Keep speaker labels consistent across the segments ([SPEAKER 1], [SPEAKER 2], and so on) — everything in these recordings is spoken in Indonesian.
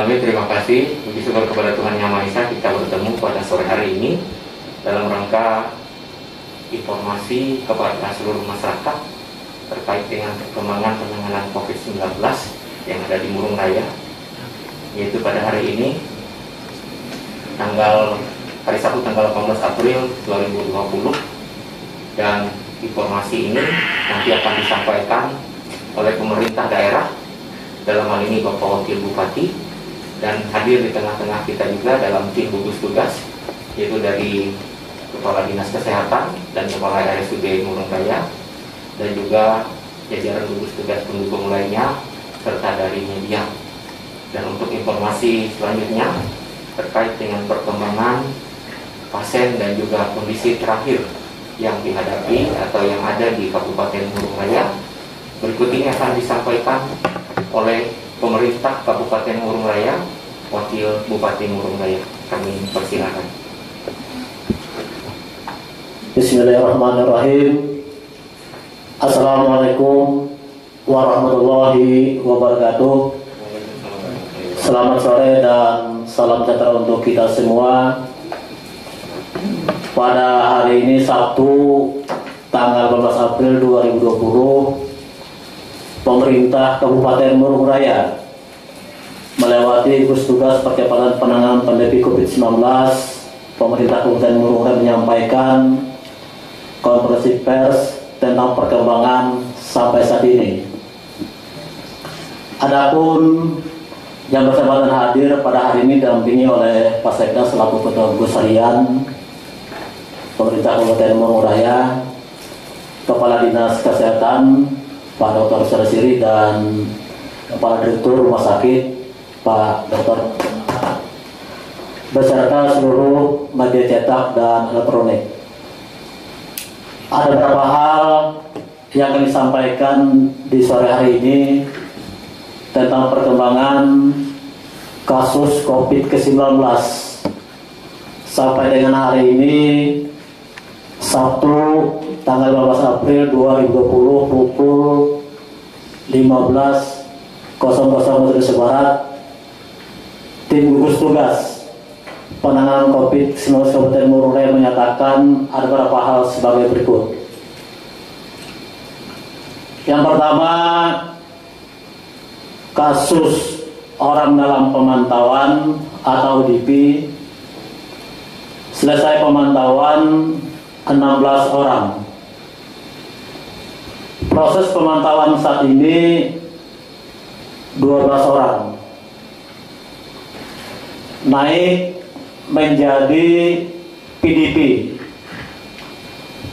[SPEAKER 1] Kami terima kasih, puji syukur kepada Tuhan Yang Maha Esa kita bertemu pada sore hari ini dalam rangka informasi kepada seluruh masyarakat terkait dengan perkembangan penanganan COVID-19 yang ada di Murung Raya, yaitu pada hari ini hari Sabtu tanggal 18 April 2020, dan informasi ini nanti akan disampaikan oleh pemerintah daerah, dalam hal ini Bapak Wakil Bupati, dan hadir di tengah-tengah kita juga dalam tim gugus tugas, yaitu dari Kepala Dinas Kesehatan dan Kepala RSUD Murung Raya, dan juga jajaran gugus tugas pendukung lainnya, serta dari media. Dan untuk informasi selanjutnya terkait dengan perkembangan pasien dan juga kondisi terakhir yang dihadapi atau yang ada di Kabupaten Murung Raya, berikut ini akan disampaikan oleh pemerintah Kabupaten Murung Raya, Wakil Bupati Murung Raya. Kami persilakan.
[SPEAKER 2] Bismillahirrahmanirrahim. Assalamualaikum warahmatullahi wabarakatuh. Selamat sore dan salam sejahtera untuk kita semua. Pada hari ini Sabtu tanggal 18 April 2020, pemerintah Kabupaten Murung Raya melewati gugus tugas percepatan penanganan pandemi COVID-19. Pemerintah Kabupaten Murung Raya menyampaikan konferensi pers tentang perkembangan sampai saat ini. Adapun yang bersangkutan hadir pada hari ini didampingi oleh Pak Sekda selaku Ketua Gugus Harian Pemerintah Kabupaten Murung Raya, Kepala Dinas Kesehatan Pak Dr. Sarasiri, dan Kepala Direktur Rumah Sakit Pak Dr. beserta seluruh media cetak dan elektronik. Ada beberapa hal yang kami sampaikan di sore hari ini tentang perkembangan kasus COVID-19 sampai dengan hari ini Sabtu tanggal 15 April 2020 pukul 15.00 Indonesia Barat. Tim gugus tugas penanganan COVID-19 Kabupaten Murung Raya menyatakan ada beberapa hal sebagai berikut. Yang pertama, kasus orang dalam pemantauan atau ODP, selesai pemantauan 16 orang. Proses pemantauan saat ini 12 orang. Naik menjadi PDP,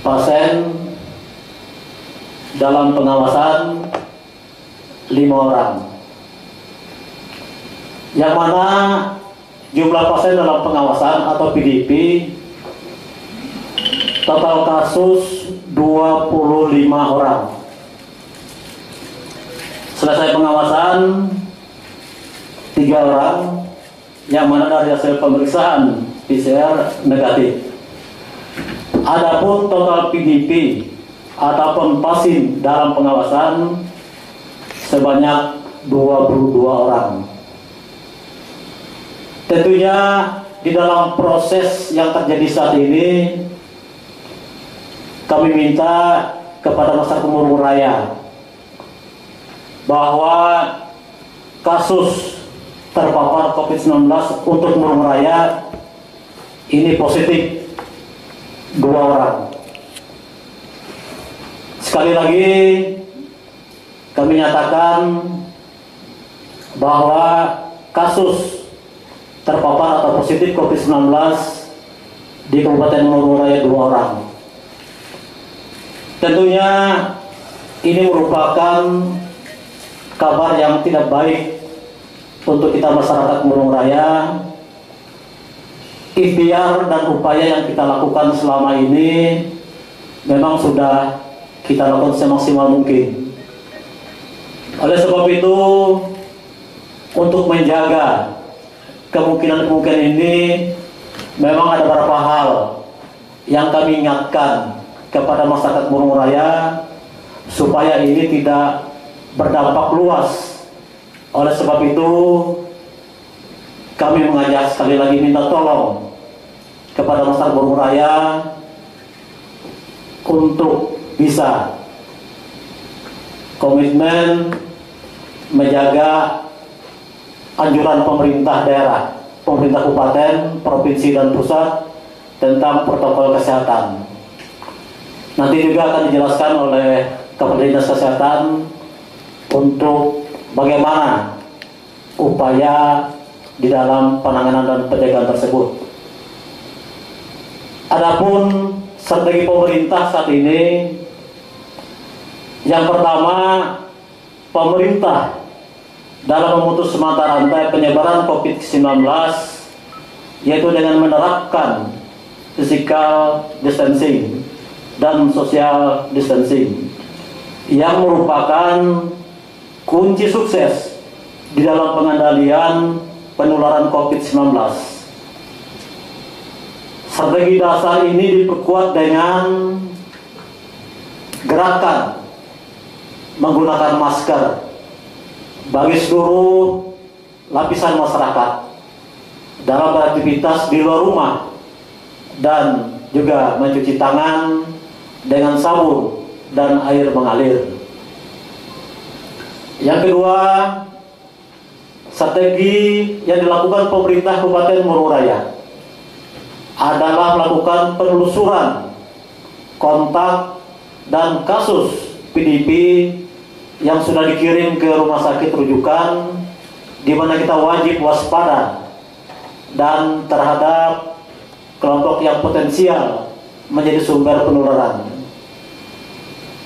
[SPEAKER 2] pasien dalam pengawasan 5 orang. Yang mana jumlah pasien dalam pengawasan atau PDP total kasus 25 orang. Selesai pengawasan 3 orang, yang mana dari hasil pemeriksaan PCR negatif. Adapun total PDP ataupun pasien dalam pengawasan sebanyak 22 orang. Tentunya di dalam proses yang terjadi saat ini, kami minta kepada masyarakat Murung Raya bahwa kasus terpapar COVID-19 untuk Murung Raya ini positif 2 orang. Sekali lagi kami nyatakan bahwa kasus terpapar atau positif COVID-19 di Kabupaten Murung Raya 2 orang. Tentunya ini merupakan kabar yang tidak baik untuk kita masyarakat Murung Raya. Ikhtiar dan upaya yang kita lakukan selama ini memang sudah kita lakukan semaksimal mungkin. Oleh sebab itu, untuk menjaga kemungkinan ini, memang ada beberapa hal yang kami ingatkan kepada masyarakat Murung Raya supaya ini tidak berdampak luas. Oleh sebab itu, kami mengajak sekali lagi minta tolong kepada masyarakat Burung Raya untuk bisa komitmen menjaga anjuran pemerintah daerah, pemerintah kabupaten, provinsi dan pusat tentang protokol kesehatan. Nanti juga akan dijelaskan oleh Kepala Dinas Kesehatan untuk bagaimana upaya di dalam penanganan dan pencegahan tersebut. Adapun strategi pemerintah saat ini, yang pertama, pemerintah dalam memutus mata rantai penyebaran COVID-19 yaitu dengan menerapkan physical distancing dan social distancing yang merupakan kunci sukses di dalam pengendalian penularan COVID-19. Strategi dasar ini diperkuat dengan gerakan menggunakan masker bagi seluruh lapisan masyarakat dalam beraktivitas di luar rumah dan juga mencuci tangan dengan sabun dan air mengalir. Yang kedua, strategi yang dilakukan pemerintah Kabupaten Burung Raya adalah melakukan penelusuran kontak dan kasus PDP yang sudah dikirim ke rumah sakit rujukan, di mana kita wajib waspada dan terhadap kelompok yang potensial menjadi sumber penularan.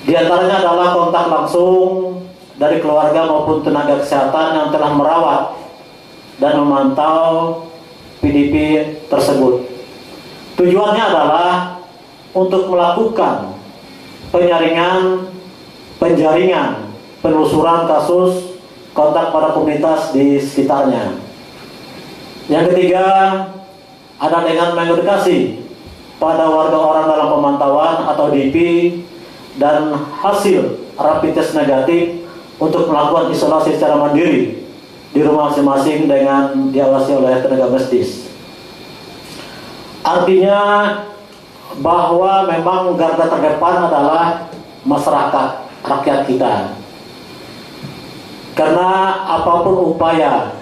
[SPEAKER 2] Di antaranya adalah kontak langsung dari keluarga maupun tenaga kesehatan yang telah merawat dan memantau PDP tersebut. Tujuannya adalah untuk melakukan penjaringan, penelusuran kasus kontak pada komunitas di sekitarnya. Yang ketiga, ada dengan mengedukasi pada warga orang dalam pemantauan atau DP dan hasil rapid test negatif untuk melakukan isolasi secara mandiri di rumah masing-masing dengan diawasi oleh tenaga medis. Artinya bahwa memang garda terdepan adalah masyarakat, rakyat kita. Karena apapun upaya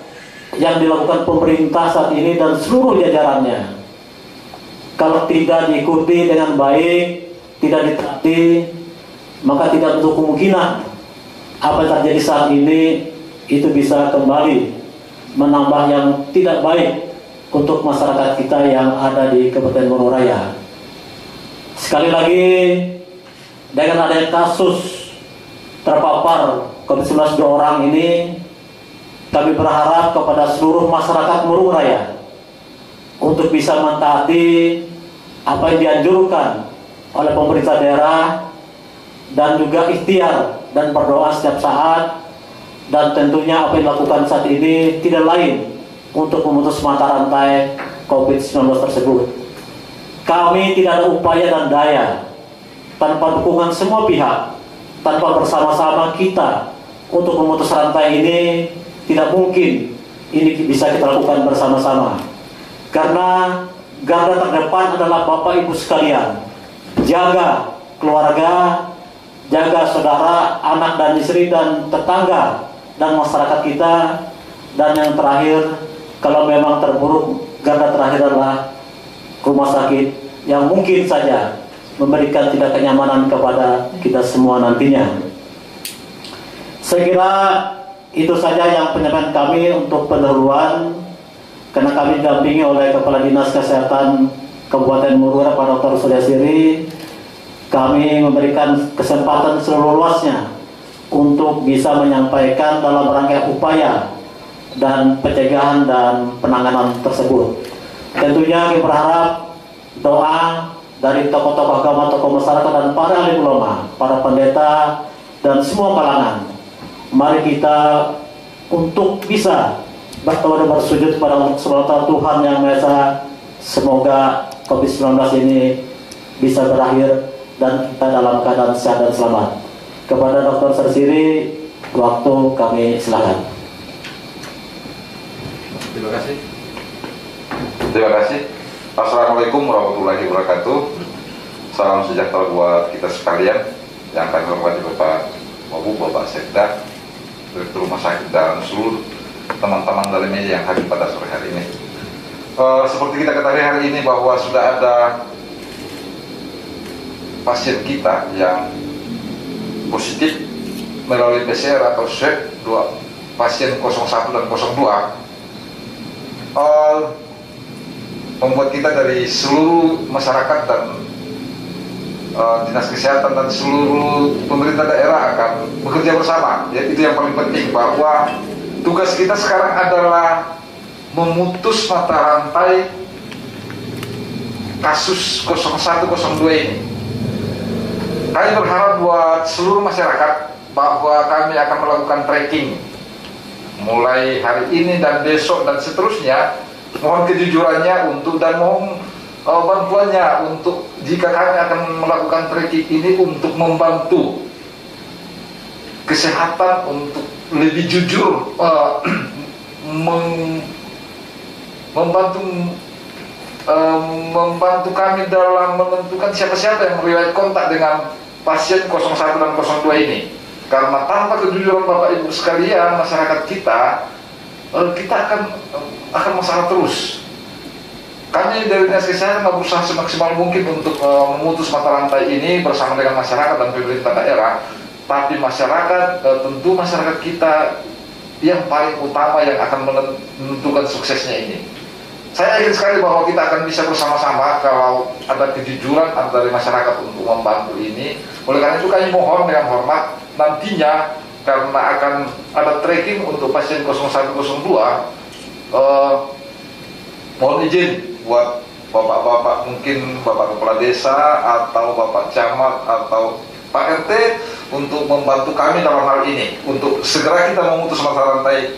[SPEAKER 2] yang dilakukan pemerintah saat ini dan seluruh jajarannya, kalau tidak diikuti dengan baik, tidak ditaati, maka tidak untuk kemungkinan apa yang terjadi saat ini itu bisa kembali menambah yang tidak baik untuk masyarakat kita yang ada di Kabupaten Burung Raya. Sekali lagi, dengan adanya kasus terpapar COVID-19 2 orang ini, kami berharap kepada seluruh masyarakat Burung Raya untuk bisa mentaati apa yang dianjurkan oleh pemerintah daerah dan juga ikhtiar dan berdoa setiap saat, dan tentunya apa yang dilakukan saat ini tidak lain untuk memutus mata rantai COVID-19 tersebut. Kami tidak ada upaya dan daya tanpa dukungan semua pihak, tanpa bersama-sama kita untuk memutus rantai ini. Tidak mungkin ini bisa kita lakukan bersama-sama, karena garda terdepan adalah Bapak Ibu sekalian. Jaga keluarga, jaga saudara, anak dan istri dan tetangga dan masyarakat kita. Dan yang terakhir, kalau memang terburuk, garda terakhir adalah rumah sakit yang mungkin saja memberikan tidak kenyamanan kepada kita semua nantinya. Saya kira itu saja yang penyampaian kami untuk pendahuluan, karena kami didampingi oleh Kepala Dinas Kesehatan Kabupaten Burung Raya Pak Dr. Suryasiri. Kami memberikan kesempatan seluas-luasnya untuk bisa menyampaikan dalam rangkaian upaya dan pencegahan dan penanganan tersebut. Tentunya kami berharap doa dari tokoh-tokoh agama, tokoh masyarakat dan para alim ulama, para pendeta dan semua kalangan. Mari kita untuk bisa berdoa dan bersujud kepada Allah Tuhan Yang Maha Esa. Semoga COVID-19 ini bisa berakhir dan kita dalam keadaan sehat dan selamat. Kepada Dr. Suryasiri, waktu kami silakan.
[SPEAKER 3] Terima kasih. Terima kasih. Assalamualaikum warahmatullahi wabarakatuh. Salam sejahtera buat kita sekalian. Yang kami hormati Bapak Wabub, Bapak Sekda, Direktur Rumah Sakit, dan seluruh teman-teman dari media yang hadir pada sore hari ini. Seperti kita ketahui hari ini bahwa sudah ada pasien kita yang positif melalui PCR atau swab, dua pasien 01 dan 02, membuat kita dari seluruh masyarakat dan dinas kesehatan dan seluruh pemerintah daerah akan bekerja bersama. Ya, itu yang paling penting, bahwa tugas kita sekarang adalah memutus mata rantai kasus 01, 02 ini. Kami berharap buat seluruh masyarakat bahwa kami akan melakukan tracking mulai hari ini dan besok dan seterusnya. Mohon kejujurannya untuk dan mohon bantuannya untuk jika kami akan melakukan tracking ini untuk membantu kesehatan untuk lebih jujur, membantu kami dalam menentukan siapa-siapa yang riwayat kontak dengan pasien 01 dan 02 ini. Karena tanpa kejujuran Bapak Ibu sekalian, masyarakat kita akan masalah terus. Kami dari dinas kesehatan berusaha semaksimal mungkin untuk memutus mata rantai ini bersama dengan masyarakat dan pemerintah daerah. Tapi masyarakat, tentu masyarakat kita yang paling utama yang akan menentukan suksesnya ini. Saya yakin sekali bahwa kita akan bisa bersama-sama kalau ada kejujuran dari masyarakat untuk membantu ini. Oleh karena itu kami mohon dengan hormat nantinya, karena akan ada tracking untuk pasien 01, 02, mohon izin buat bapak-bapak, mungkin bapak kepala desa atau bapak camat atau Pak RT untuk membantu kami dalam hal ini, untuk segera kita memutus mata rantai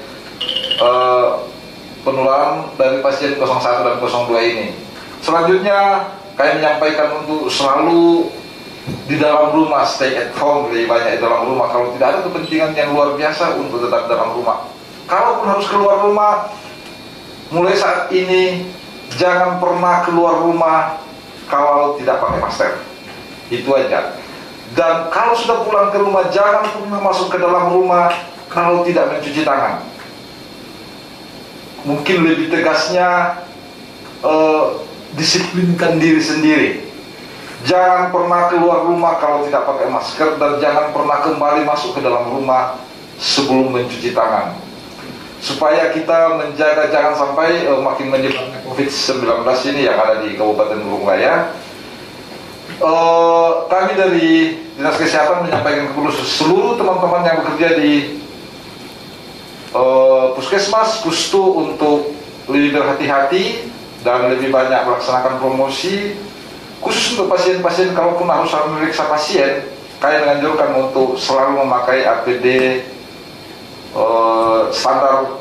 [SPEAKER 3] penularan dari pasien 01 dan 02 ini. Selanjutnya kami menyampaikan untuk selalu di dalam rumah, stay at home, lebih banyak di dalam rumah. Kalau tidak ada kepentingan yang luar biasa untuk tetap dalam rumah. Kalaupun harus keluar rumah, mulai saat ini jangan pernah keluar rumah kalau tidak pakai masker. Itu aja. Dan kalau sudah pulang ke rumah, jangan pernah masuk ke dalam rumah kalau tidak mencuci tangan. Mungkin lebih tegasnya, disiplinkan diri sendiri. Jangan pernah keluar rumah kalau tidak pakai masker, dan jangan pernah kembali masuk ke dalam rumah sebelum mencuci tangan. Supaya kita menjaga jangan sampai makin menyebarnya COVID-19 ini yang ada di Kabupaten Bulung Raya. Kami dari Dinas Kesehatan menyampaikan kepada seluruh teman-teman yang bekerja di Puskesmas, Pustu untuk lebih berhati-hati dan lebih banyak melaksanakan promosi. Khusus untuk pasien-pasien, kalaupun harus memeriksa pasien, kami menganjurkan untuk selalu memakai APD standar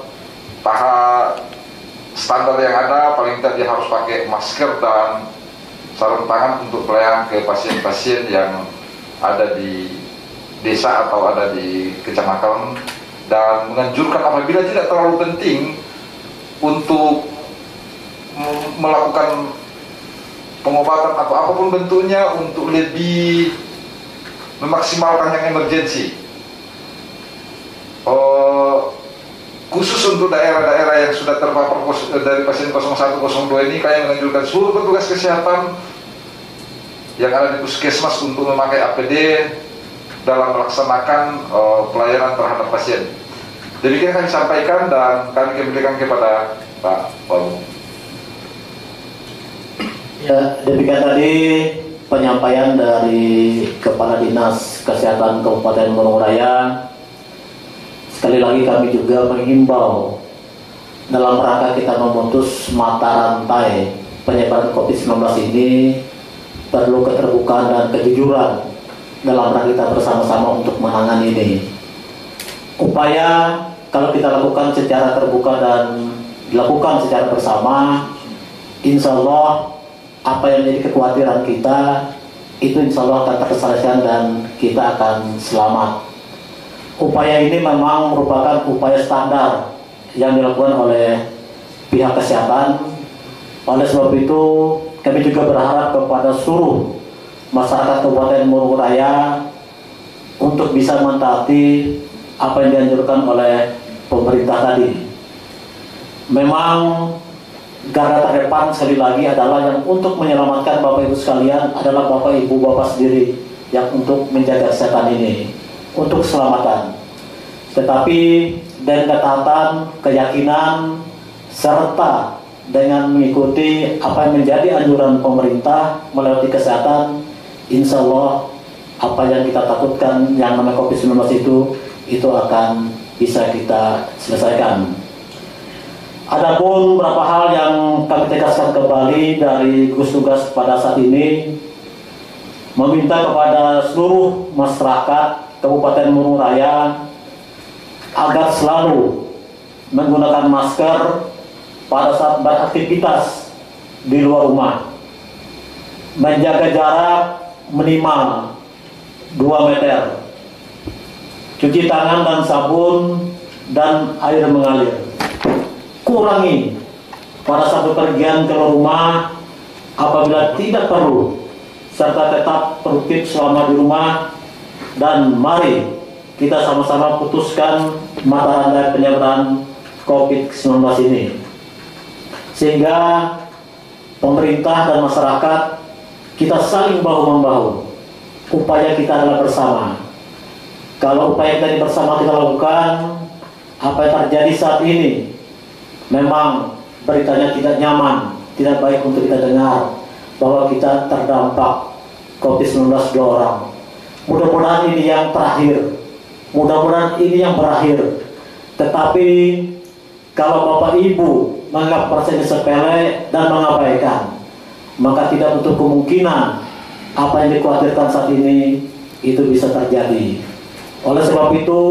[SPEAKER 3] yang ada. Paling tidak dia harus pakai masker dan sarung tangan untuk pelayanan ke pasien-pasien yang ada di desa atau ada di kecamatan, dan menganjurkan apabila tidak terlalu penting untuk melakukan pengobatan atau apapun bentuknya untuk lebih memaksimalkan yang emergensi. Khusus untuk daerah-daerah yang sudah terpapar dari pasien 01, 02 ini, kami menganjurkan seluruh petugas kesehatan yang ada di puskesmas untuk memakai APD dalam melaksanakan pelayanan terhadap pasien. Demikian kami sampaikan dan kami kembalikan kepada Pak Walu.
[SPEAKER 2] Ya, demikian tadi penyampaian dari Kepala Dinas Kesehatan Kabupaten Bulung Raya. Sekali lagi kami juga menghimbau dalam rangka kita memutus mata rantai penyebaran COVID-19 ini, perlu keterbukaan dan kejujuran dalam rangka kita bersama-sama untuk menangani ini. Upaya kalau kita lakukan secara terbuka dan dilakukan secara bersama, insya Allah apa yang menjadi kekhawatiran kita itu insya Allah akan terselesaikan dan kita akan selamat. Upaya ini memang merupakan upaya standar yang dilakukan oleh pihak kesehatan Oleh sebab itu, kami juga berharap kepada seluruh masyarakat Kabupaten Murung Raya untuk bisa mentaati apa yang dianjurkan oleh pemerintah tadi. Memang garda terdepan sekali lagi adalah yang untuk menyelamatkan Bapak Ibu sekalian adalah Bapak Ibu Bapak sendiri yang untuk menjaga kesehatan ini, untuk keselamatan. Tetapi dengan ketaatan, keyakinan, serta dengan mengikuti apa yang menjadi anjuran pemerintah melewati kesehatan, insya Allah apa yang kita takutkan yang namanya COVID-19 itu akan bisa kita selesaikan. Adapun beberapa hal yang kami tegaskan kembali dari gugus tugas pada saat ini, meminta kepada seluruh masyarakat Kabupaten Murung Raya agar selalu menggunakan masker pada saat beraktivitas di luar rumah, menjaga jarak minimal 2 meter, cuci tangan dan sabun dan air mengalir. Kurangi pada saat bepergian ke rumah apabila tidak perlu, serta tetap produktif selama di rumah. Dan mari kita sama-sama putuskan mata rantai penyebaran COVID-19 ini, sehingga pemerintah dan masyarakat kita saling bahu-membahu. Upaya kita adalah bersama. Kalau upaya tadi bersama kita lakukan, apa yang terjadi saat ini memang beritanya tidak nyaman, tidak baik untuk kita dengar bahwa kita terdampak COVID-19 2 orang. Mudah-mudahan ini yang terakhir, mudah-mudahan ini yang berakhir. Tetapi kalau Bapak Ibu menganggap persen sepele dan mengabaikan, maka tidak untuk kemungkinan apa yang dikhawatirkan saat ini itu bisa terjadi. Oleh sebab itu,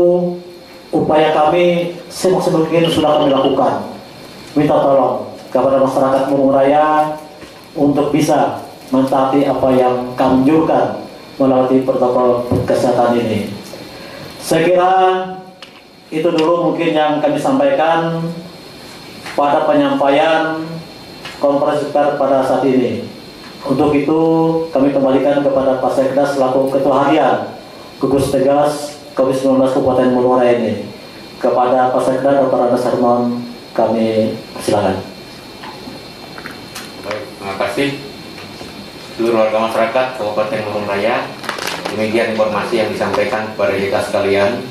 [SPEAKER 2] upaya kami semaksimal mungkin sudah kami lakukan. Minta tolong kepada masyarakat Murung Raya untuk bisa mentaati apa yang kami anjurkan melalui protokol kesehatan ini. Saya kira itu dulu mungkin yang kami sampaikan pada penyampaian konferensi pers pada saat ini. Untuk itu kami kembalikan kepada Pak Sekda selaku Ketua Harian Gugus Tugas COVID-19 Kabupaten Murung Raya ini. Kepada Pak Sekda Dr. Andes Hermawan kami silakan.
[SPEAKER 1] Baik, terima kasih seluruh warga masyarakat Kabupaten Murung Raya. Demikian informasi yang disampaikan kepada kita sekalian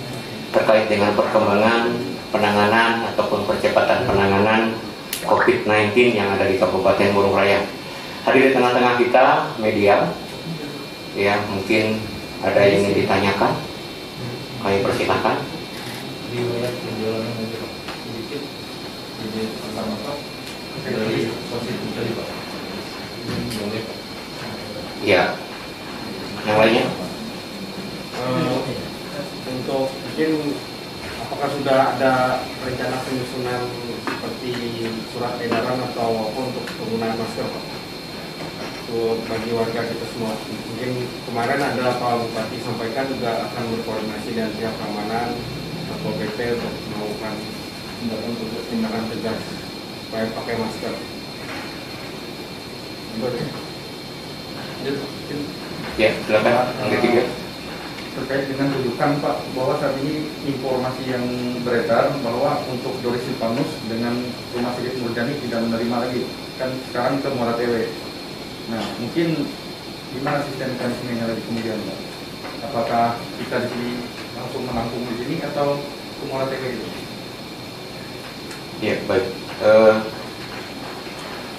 [SPEAKER 1] terkait dengan perkembangan penanganan ataupun percepatan penanganan COVID-19 yang ada di Kabupaten Murung Raya. Hadir di tengah-tengah kita media, ya mungkin ada yang ingin ditanyakan, kami persilakan. Ya, yang lainnya.
[SPEAKER 4] Untuk mungkin apakah sudah ada rencana penyusunan seperti surat edaran atau apa untuk penggunaan masker, Pak? Untuk bagi warga kita semua. Mungkin kemarin ada Pak Bupati sampaikan juga akan berkoordinasi dengan pihak keamanan atau BP untuk melakukan tindakan tegas supaya pakai masker.
[SPEAKER 1] Ya, silakan. Yang ketiga.
[SPEAKER 5] Terkait dengan rujukan Pak, bahwa saat ini informasi yang beredar bahwa untuk Doris Silvanus dengan Rumah Sakit Murjani tidak menerima lagi, kan sekarang ke Muara TW. Nah, mungkin gimana sistem mekanismenya lagi kemudian Pak? Apakah kita di sini langsung menampung di sini atau ke Muara TW itu?
[SPEAKER 1] Ya, baik.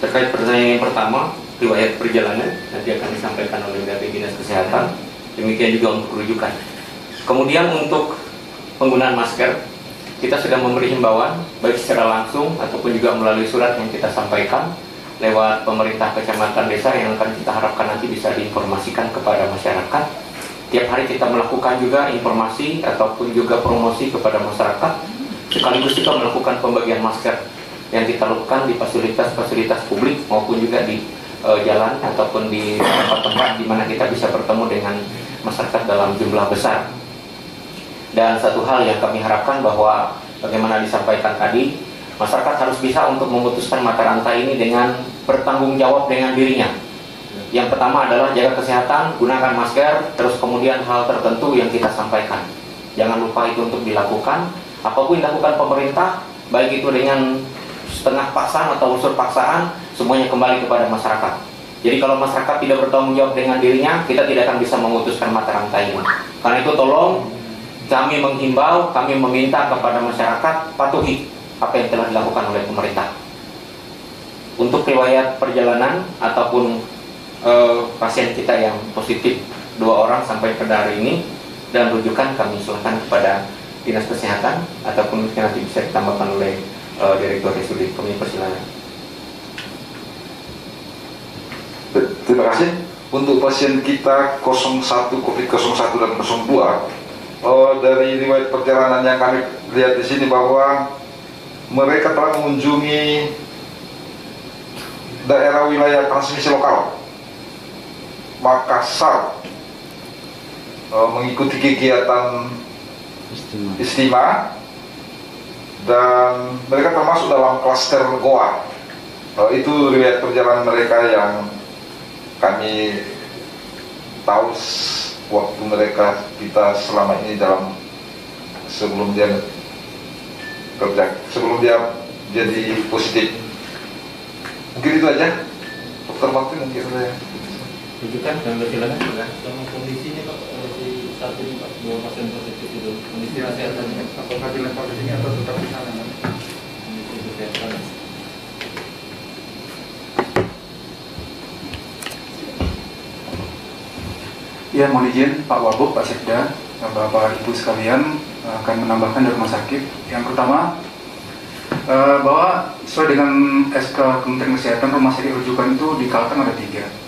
[SPEAKER 1] Terkait pertanyaan yang pertama, riwayat perjalanan nanti akan disampaikan oleh dari Dinas Kesehatan. Demikian juga untuk rujukan. Kemudian untuk penggunaan masker, kita sudah memberi himbauan baik secara langsung ataupun juga melalui surat yang kita sampaikan lewat pemerintah kecamatan desa yang akan kita harapkan nanti bisa diinformasikan kepada masyarakat. Tiap hari kita melakukan juga informasi ataupun juga promosi kepada masyarakat, sekaligus kita melakukan pembagian masker yang kita lakukan di fasilitas-fasilitas publik maupun juga di jalan ataupun di tempat-tempat di mana kita bisa bertemu dengan masyarakat dalam jumlah besar. Dan satu hal yang kami harapkan bahwa bagaimana disampaikan tadi, Masyarakat harus bisa untuk memutuskan mata rantai ini dengan bertanggung jawab dengan dirinya. Yang pertama adalah jaga kesehatan, gunakan masker, terus kemudian hal tertentu yang kita sampaikan. Jangan lupa itu untuk dilakukan. Apapun yang dilakukan pemerintah, baik itu dengan setengah paksaan atau unsur paksaan, semuanya kembali kepada masyarakat. Jadi kalau masyarakat tidak bertanggung jawab dengan dirinya, kita tidak akan bisa memutuskan mata rantai ini. Karena itu tolong kami menghimbau, kami meminta kepada masyarakat patuhi apa yang telah dilakukan oleh pemerintah. Untuk riwayat perjalanan ataupun pasien kita yang positif 2 orang sampai pada hari ini dan rujukan kami serahkan kepada Dinas Kesehatan ataupun mungkin nanti bisa ditambahkan oleh Direktur RSUD. Kami persilakan.
[SPEAKER 3] Terima kasih. Untuk pasien kita 01 COVID-01 dan 02, dari riwayat perjalanan yang kami lihat di sini bahwa mereka telah mengunjungi daerah wilayah transmisi lokal Makassar, mengikuti kegiatan istimewa, dan mereka termasuk dalam klaster Goa. Itu riwayat perjalanan mereka yang kami tahu waktu mereka kita selama ini dalam sebelum dia jadi positif. Mungkin itu aja. Dokter Bakti mungkin saya
[SPEAKER 1] Rujukan dan silakan.
[SPEAKER 6] Sama kondisinya Pak, kondisi saat ini Pak, 2 pasien positif itu, kondisi kesehatannya.
[SPEAKER 5] Apakah dilempar ke sini atau tetap di sana?
[SPEAKER 6] Kondisi kesehatan.
[SPEAKER 7] Ya, mohon izin Pak Wabub, Pak Sekda, Bapak Ibu sekalian, akan menambahkan dari rumah sakit. Yang pertama, bahwa sesuai dengan SK Kementerian Kesehatan, rumah sakit rujukan itu di Kalteng ada 3,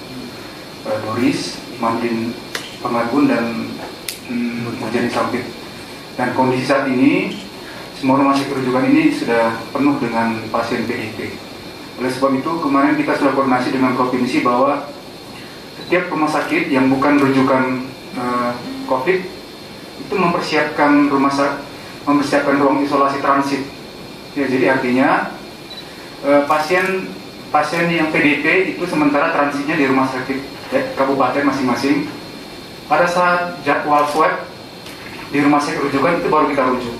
[SPEAKER 7] Doris, Imamudin Pengagun, dan Murjani Sampit. Dan kondisi saat ini semua rumah sakit rujukan ini sudah penuh dengan pasien PDP. Oleh sebab itu kemarin kita sudah koordinasi dengan provinsi bahwa setiap rumah sakit yang bukan rujukan COVID itu mempersiapkan ruang isolasi transit. Ya, jadi artinya pasien yang PDP itu sementara transitnya di rumah sakit kabupaten masing-masing. Pada saat jadwal swab di rumah sakit rujukan itu baru kita rujuk.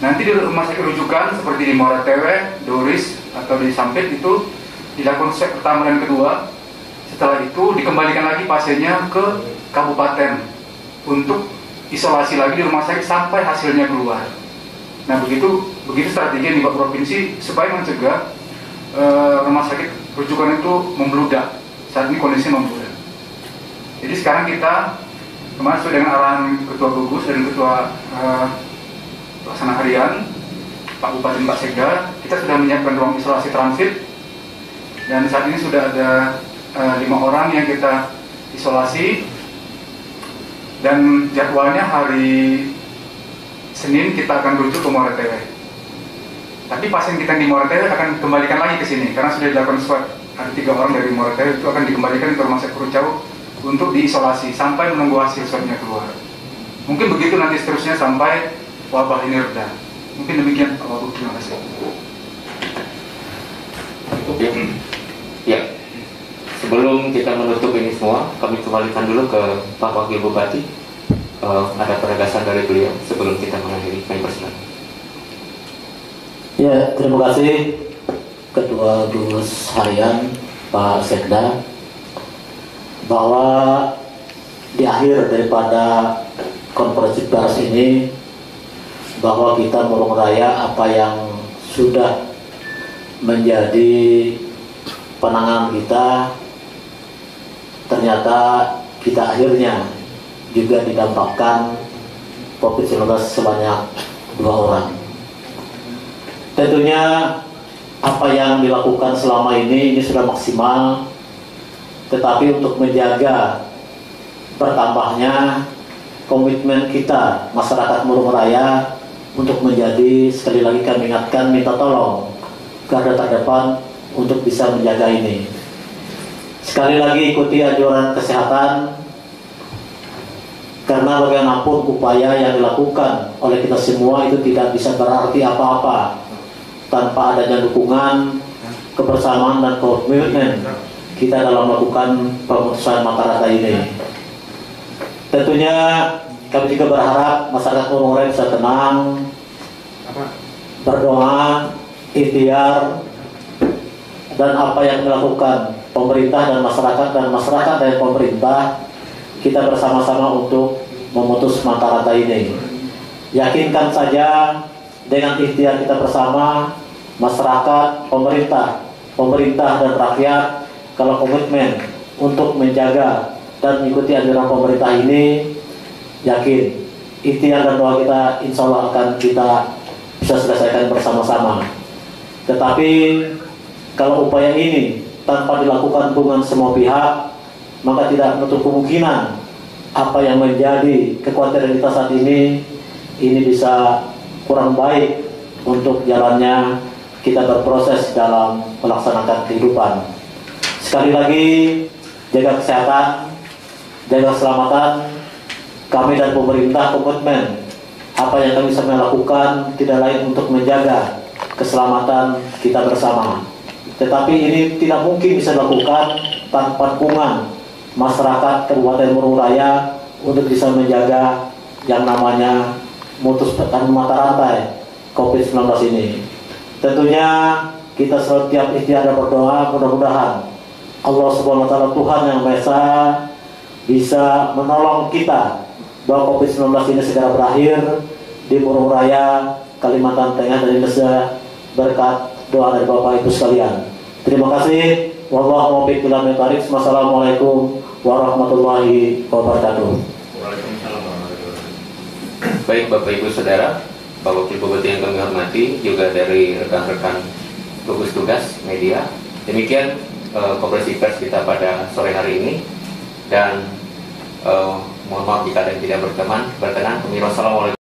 [SPEAKER 7] Nanti di rumah sakit rujukan seperti di Muara Tewe, Doris atau di Sampit itu dilakukan swab pertama dan kedua. Setelah itu dikembalikan lagi pasiennya ke kabupaten untuk isolasi lagi di rumah sakit sampai hasilnya keluar. Nah, begitu strategi yang dibuat provinsi supaya mencegah rumah sakit rujukan itu membludak. Saat ini kondisi membludak. Jadi sekarang kita kemarin sesuai dengan arahan Ketua Gugus dan Ketua Pelaksana Harian Pak Bupati Pak Sekda, kita sudah menyiapkan ruang isolasi transit dan saat ini sudah ada 5 orang yang kita isolasi, dan jadwalnya hari Senin kita akan rujuk ke Muara Tewe. Tapi pasien kita di Muara Tewe akan kembalikan lagi ke sini karena sudah dilakukan swab. Ada 3 orang dari Muara Tewe itu akan dikembalikan ke rumah sakit Kurucau untuk diisolasi sampai menunggu hasil swabnya keluar. Mungkin begitu nanti seterusnya sampai wabah ini reda. Mungkin demikian Pak Wabub, terima kasih.
[SPEAKER 1] Ya. Sebelum kita menutup ini semua, kami kembalikan dulu ke Pak Wakil Bupati. Ada penegasan dari beliau sebelum kita mengakhiri. Kami persilakan.
[SPEAKER 2] Ya, terima kasih Ketua Gugus Harian Pak Sekda, bahwa di akhir daripada konferensi pers ini bahwa kita mau meraya apa yang sudah menjadi penanganan kita, ternyata kita akhirnya juga didampakkan COVID-19 sebanyak 2 orang. Tentunya apa yang dilakukan selama ini sudah maksimal, tetapi untuk menjaga bertambahnya komitmen kita masyarakat Murung Raya untuk menjadi, sekali lagi kami ingatkan, minta tolong garda terdepan untuk bisa menjaga ini. Sekali lagi ikuti anjuran kesehatan, karena bagaimanapun upaya yang dilakukan oleh kita semua itu tidak bisa berarti apa-apa tanpa adanya dukungan, kebersamaan dan komitmen kita dalam melakukan pemutusan mata rantai ini. Tentunya kami juga berharap masyarakat Murung Raya bisa tenang, berdoa, ikhtiar, dan apa yang dilakukan pemerintah dan masyarakat dan pemerintah, kita bersama-sama untuk memutus mata rantai ini. Yakinkan saja dengan ikhtiar kita bersama, masyarakat, pemerintah dan rakyat, kalau komitmen untuk menjaga dan mengikuti anjuran pemerintah ini, yakin ikhtiar dan doa kita insya Allah akan kita bisa selesaikan bersama-sama. Tetapi kalau upaya ini tanpa dilakukan dengan semua pihak, maka tidak menutup kemungkinan apa yang menjadi kekhawatiran kita saat ini bisa kurang baik untuk jalannya kita berproses dalam melaksanakan kehidupan. Sekali lagi, jaga kesehatan, jaga keselamatan. Kami dan pemerintah komitmen apa yang kami bisa melakukan tidak lain untuk menjaga keselamatan kita bersama. Tetapi ini tidak mungkin bisa dilakukan tanpa dukungan masyarakat Kabupaten Murung Raya untuk bisa menjaga yang namanya mutus mata rantai COVID-19 ini. Tentunya kita setiap ikhtiar dan berdoa, mudah-mudahan Allah Subhanahu wa Ta'ala, Tuhan yang Maha Esa, bisa menolong kita bahwa COVID-19 ini segera berakhir di Murung Raya, Kalimantan Tengah dan Indonesia, berkat doa dari Bapak Ibu sekalian. Terima kasih. Wallahu muwaffiq ila aqwamit thoriq. Wassalamualaikum warahmatullahi wabarakatuh.
[SPEAKER 6] Waalaikumsalam warahmatullahi wabarakatuh.
[SPEAKER 1] Baik Bapak Ibu Saudara, Pak Wakil Bupati yang kami hormati, juga dari rekan-rekan gugus tugas media. Demikian konferensi pers kita pada sore hari ini, dan mohon maaf jika ada yang tidak berkenan. Wassalamualaikum.